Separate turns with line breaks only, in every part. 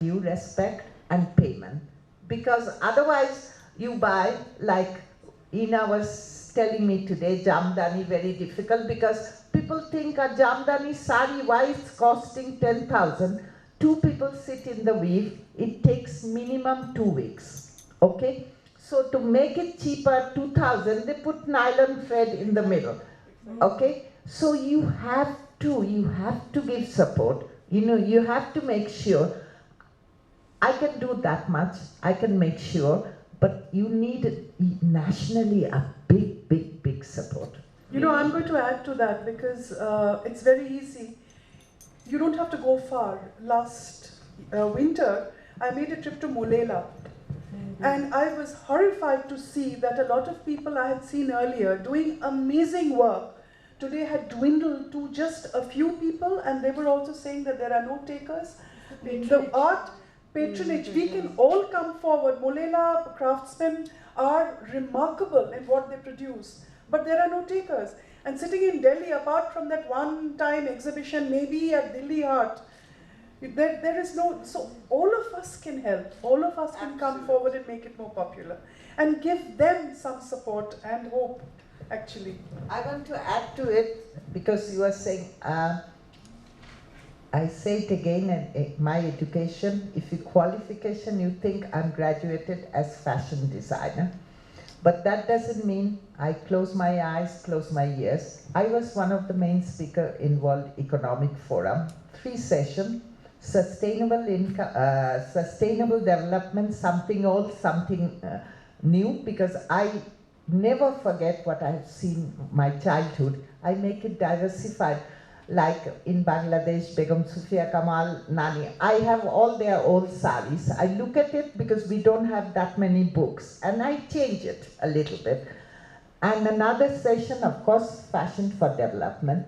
due respect and payment. Because otherwise you buy, like Ina was telling me today, jamdani very difficult because people think a jamdani sari, why it's costing 10,000? Two people sit in the weave, it takes minimum 2 weeks, okay? So to make it cheaper, 2,000, they put nylon thread in the middle, okay? So you have to give support. You have to make sure, I can do that much, I can make sure, but you need nationally a big support.
I'm going to add to that because it's very easy. You don't have to go far. Last winter, I made a trip to Molela. And I was horrified to see that a lot of people I had seen earlier doing amazing work today had dwindled to just a few people, and they were also saying that there are no takers. The art patronage, we can all come forward. Molela craftsmen are remarkable in what they produce, but there are no takers. And sitting in Delhi, apart from that one-time exhibition, maybe at Delhi Art, there is no, so all of us can help, all of us can come forward and make it more popular and give them some support and hope, actually.
I want to add to it because you are saying, I say it again, my education, if you qualification, you think I'm graduated as fashion designer. But that doesn't mean I close my eyes, close my ears. I was one of the main speakers in World Economic Forum, 3 sessions, sustainable income, sustainable development, something old, something new, because I never forget what I have seen my childhood. I make it diversified. Like in Bangladesh, Begum Sufia Kamal, Nani, I have all their old saris. I look at it because we don't have that many books, and I change it a little bit. And another session, of course, fashion for development.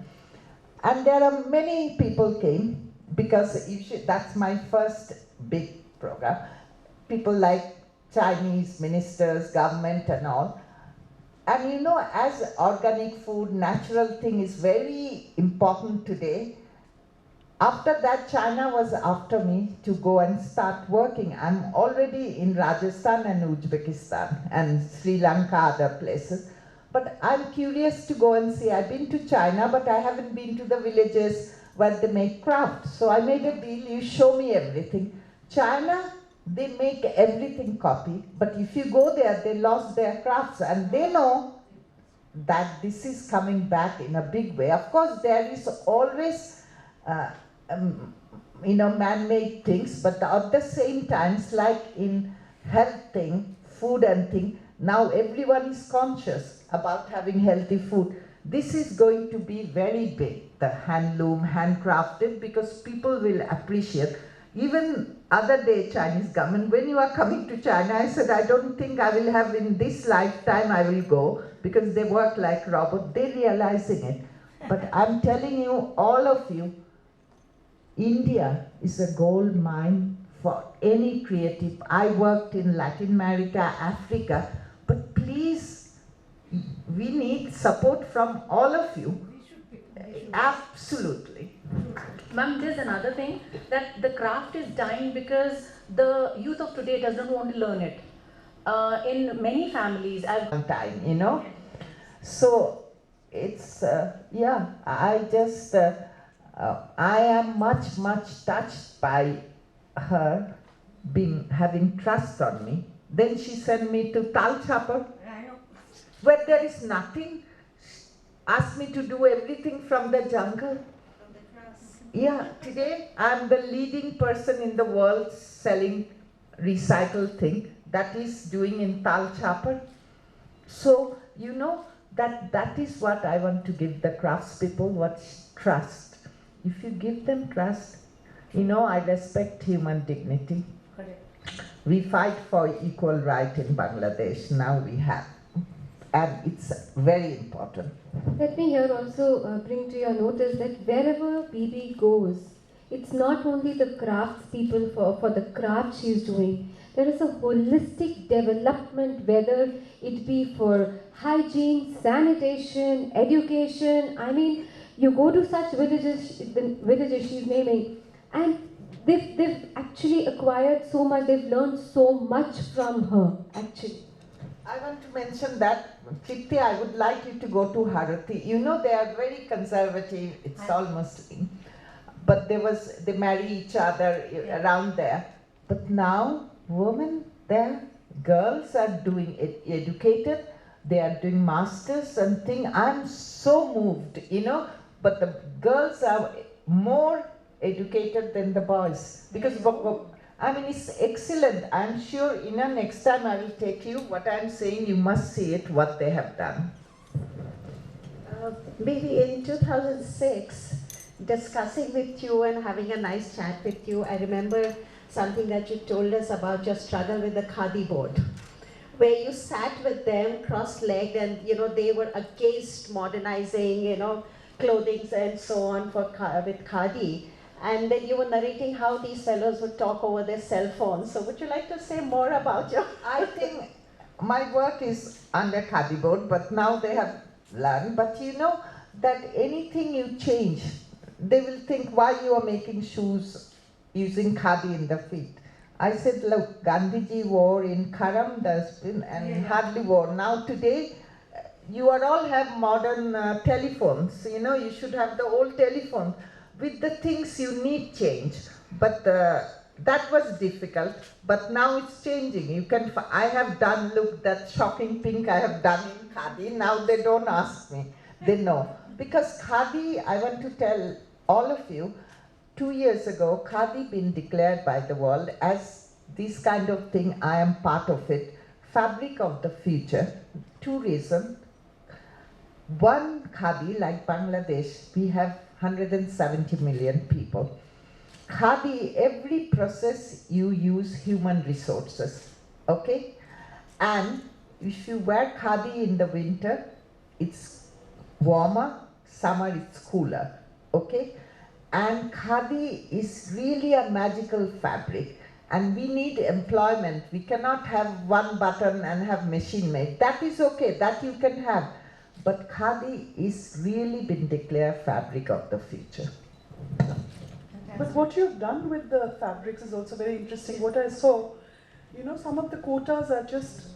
And there are many people came because that's my first big program. People like Chinese ministers, government and all. And as organic food, natural thing is very important today. After that, China was after me to go and start working. I'm already in Rajasthan and Uzbekistan and Sri Lanka, other places. But I'm curious to go and see. I've been to China, but I haven't been to the villages where they make crafts. So I made a deal, you show me everything. China, they make everything copy, but if you go there, they lost their crafts, and they know that this is coming back in a big way. Of course, there is always, man-made things, but at the same time, like in health thing, food and thing, now everyone is conscious about having healthy food. This is going to be very big, the handloom, handcrafted, because people will appreciate. Even other day, Chinese government, when you are coming to China, I said, I don't think I will have in this lifetime I will go, because they work like robots, they're realizing it. But I'm telling you, all of you, India is a gold mine for any creative. I worked in Latin America, Africa, but please, we need support from all of you. Absolutely.
Ma'am, there's another thing, that the craft is dying because the youth of today doesn't want to learn it. In many families,
time, So it's, I am much touched by her having trust on me. Then she sent me to Tal Chapar, where there is nothing. Asked me to do everything from the jungle. Yeah, today I'm the leading person in the world selling recycled thing, that is doing in Tal Chapar. So, that is what I want to give the craftspeople, what's trust. If you give them trust, I respect human dignity.
Correct.
We fight for equal right in Bangladesh, now we have. And it's very important.
Let me here also bring to your notice that wherever BIBI goes, it's not only the crafts people for the craft she's doing. There is a holistic development, whether it be for hygiene, sanitation, education. I mean, you go to such villages she's naming, and they've actually acquired so much, they've learned so much from her, actually.
I want to mention that, Tripti, I would like you to go to Harati. You know, they are very conservative, it's all Muslim. But they marry each other around there. But now, women there, girls are doing it, educated, they are doing masters and thing. I'm so moved, you know, but the girls are more educated than the boys. Because I mean, it's excellent. I'm sure, Ina, next time I will take you. What I'm saying, you must see it, what they have done.
Maybe in 2006, discussing with you and having a nice chat with you, I remember something that you told us about your struggle with the Khadi board, where you sat with them cross-legged and, you know, they were against modernizing, you know, clothing and so on with Khadi. And then you were narrating how these fellows would talk over their cell phones. So would you like to say more about your...
I think my work is under Khadi board, but now they have learned. But you know that anything you change, they will think why you are making shoes using Khadi in the feet. I said, look, Gandhiji wore in Karam dustbin and hardly wore. Now today, you all have modern telephones. You know, you should have the old telephone. With the things you need change, but that was difficult. But now it's changing. You can. I have done. Look, that shocking pink I have done in Khadi. Now they don't ask me. They know because Khadi. I want to tell all of you. 2 years ago, Khadi been declared by the world as this kind of thing. I am part of it. Fabric of the future. 2 reasons. One, Khadi, like Bangladesh, we have 170 million people. Khadi, every process you use human resources, okay? And if you wear Khadi in the winter, it's warmer, summer it's cooler, okay? And Khadi is really a magical fabric. And we need employment. We cannot have one button and have machine made. That is okay, that you can have. But Khadi is really been declared fabric of the future.
But what you've done with the fabrics is also very interesting. What I saw, you know, some of the quotas are just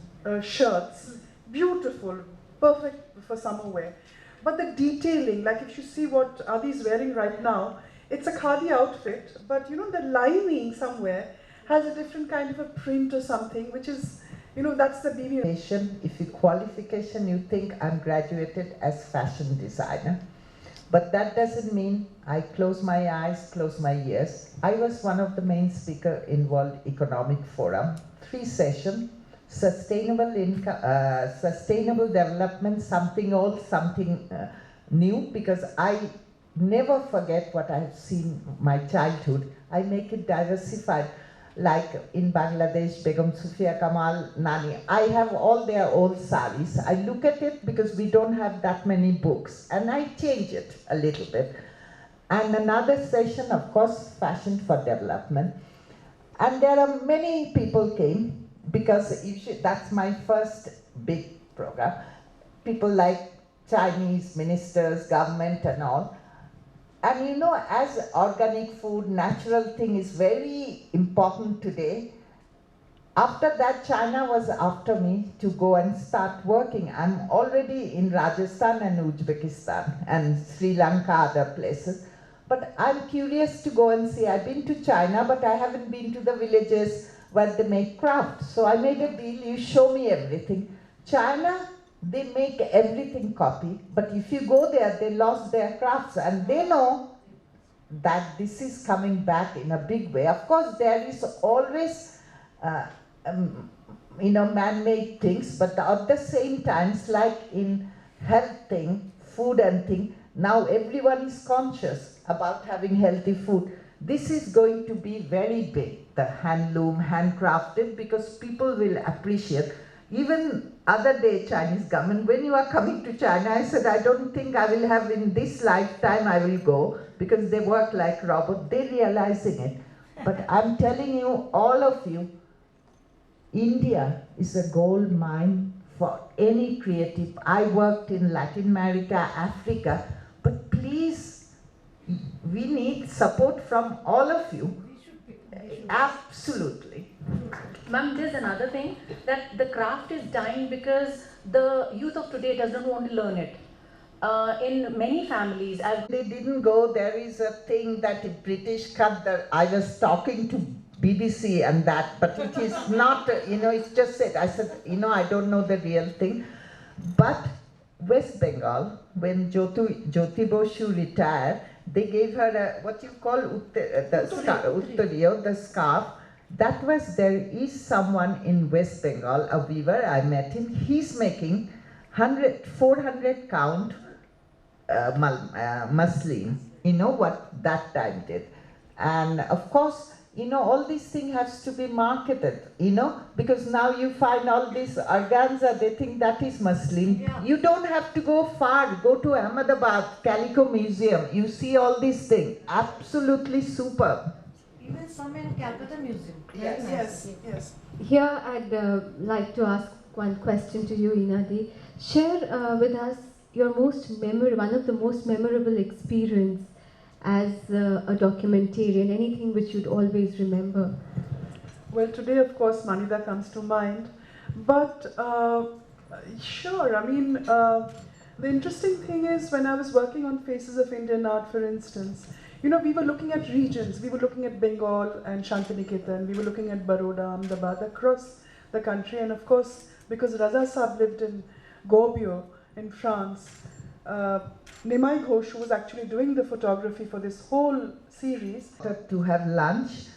shirts, beautiful, perfect for summer wear. But the detailing, like if you see what Adi's wearing right now, it's a Khadi outfit, but you know, the lining somewhere has a different kind of a print or something, which is, you know, that's the BIBI.
If you qualification, you think I'm graduated as fashion designer. But that doesn't mean I close my eyes, close my ears. I was one of the main speakers in World Economic Forum. 3 sessions, sustainable development, something old, something new, because I never forget what I have seen my childhood. I make it diversified. Like in Bangladesh, Begum Sufia Kamal, Nani, I have all their old saris. I look at it because we don't have that many books, and I change it a little bit. And another session, of course, fashion for development. And there are many people came because that's my first big program. People like Chinese ministers, government and all. And you know, as organic food, natural thing is very important today. After that, China was after me to go and start working. I'm already in Rajasthan and Uzbekistan and Sri Lanka, other places. But I'm curious to go and see. I've been to China, but I haven't been to the villages where they make crafts. So I made a deal, you show me everything. China, they make everything copy, but if you go there, they lost their crafts, and they know that this is coming back in a big way. Of course, there is always, you know, man-made things, but at the same time, it's like in health thing, food and thing, now everyone is conscious about having healthy food. This is going to be very big, the handloom, handcrafted, because people will appreciate. Even other day, Chinese government, when you are coming to China, I said, I don't think I will have in this lifetime I will go, because they work like robots. They're realizing it. But I'm telling you, all of you, India is a gold mine for any creative. I worked in Latin America, Africa, but please, we need support from all of you. Absolutely.
Ma'am, there's another thing, that the craft is dying because the youth of today doesn't want to learn it. In many families,
They didn't go. There is a thing that in British cut that I was talking to BBC and that, but it is not, it's just said, I said, I don't know the real thing. But West Bengal, when Jyoti Boshu retired, they gave her a, what you call, the scarf. That was, there is someone in West Bengal, a weaver, I met him, he's making 400 count muslin, what that time did. And of course, all these things has to be marketed, because now you find all this organza, they think that is muslin. Yeah. You don't have to go far, go to Ahmedabad, Calico Museum, you see all these things, absolutely superb.
Even some in Calcutta Museum.
Yes.
Here I'd like to ask one question to you, Inadi. Share with us your one of the most memorable experience as a documentarian, anything which you'd always remember.
Well, today, of course, Manida comes to mind. But sure, I mean, the interesting thing is when I was working on Faces of Indian Art, for instance, we were looking at regions. We were looking at Bengal and Shantiniketan. We were looking at Baroda, Ahmedabad, across the country. And of course, because Raza Saab lived in Gobio in France, Nimai Ghosh, who was actually doing the photography for this whole series.
To have lunch,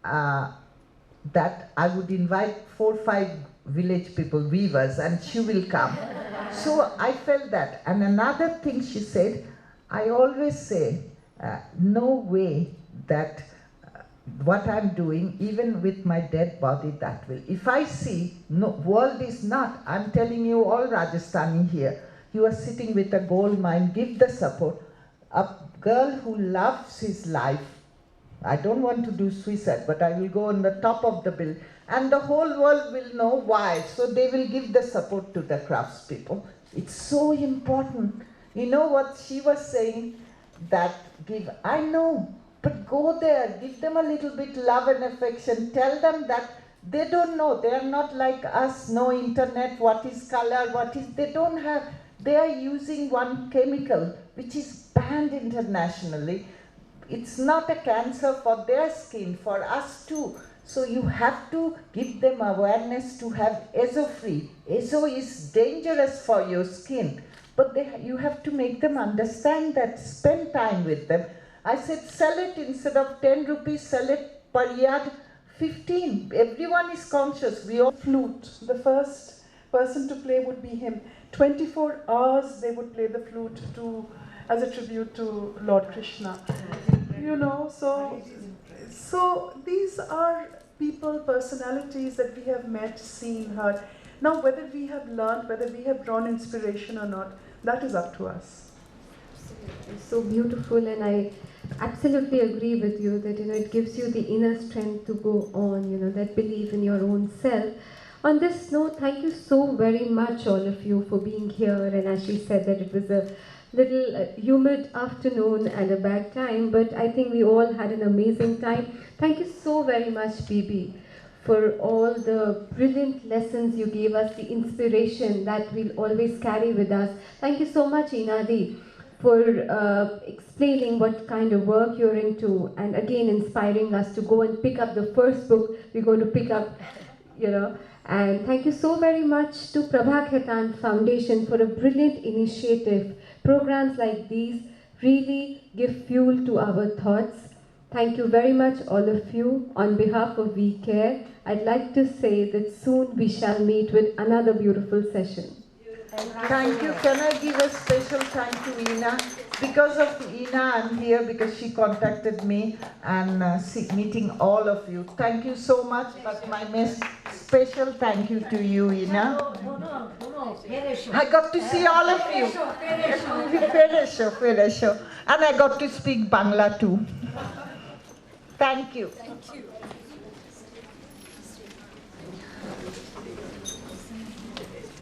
that I would invite 4 or 5 village people, weavers, and she will come. So I felt that. And another thing she said, I always say, no way that what I'm doing, even with my dead body, that will. If I see, no, world is not, I'm telling you all Rajasthani here, you are sitting with a gold mine, give the support. A girl who loves his life, I don't want to do suicide, but I will go on the top of the bill, and the whole world will know why, so they will give the support to the craftspeople. It's so important. You know what she was saying? That I know, but go there, give them a little bit love and affection, tell them that they don't know, they are not like us, no internet, what is color, they don't have, they are using one chemical which is banned internationally. It's not a cancer for their skin, for us too. So you have to give them awareness to have azo-free. Azo is dangerous for your skin. But you have to make them understand that, spend time with them. I said, sell it instead of 10 rupees, sell it per yard 15. Everyone is conscious. We all
flute. The first person to play would be him. 24 hours they would play the flute as a tribute to Lord Krishna. So these are people, personalities that we have met, seen, heard. Now, whether we have learned, whether we have drawn inspiration or not, that is up to us.
It's so beautiful, and I absolutely agree with you that it gives you the inner strength to go on, that belief in your own self. On this note, thank you so very much, all of you, for being here. And as she said, that it was a little humid afternoon and a bad time, but I think we all had an amazing time. Thank you so very much, BIBI, for all the brilliant lessons you gave us, the inspiration that we'll always carry with us. Thank you so much, Inadi, for explaining what kind of work you're into, and again inspiring us to go and pick up the first book we're going to pick up, And thank you so very much to Prabha Khetan Foundation for a brilliant initiative. Programs like these really give fuel to our thoughts. Thank you very much, all of you. On behalf of We Care, I'd like to say that soon we shall meet with another beautiful session.
Thank you. Can I give a special thank to Ina? Because of Ina, I'm here because she contacted me and meeting all of you. Thank you so much. But my special thank you to you, Ina.
No.
I got to see all of you. Feresho. And I got to speak Bangla too. Thank you.
Thank you.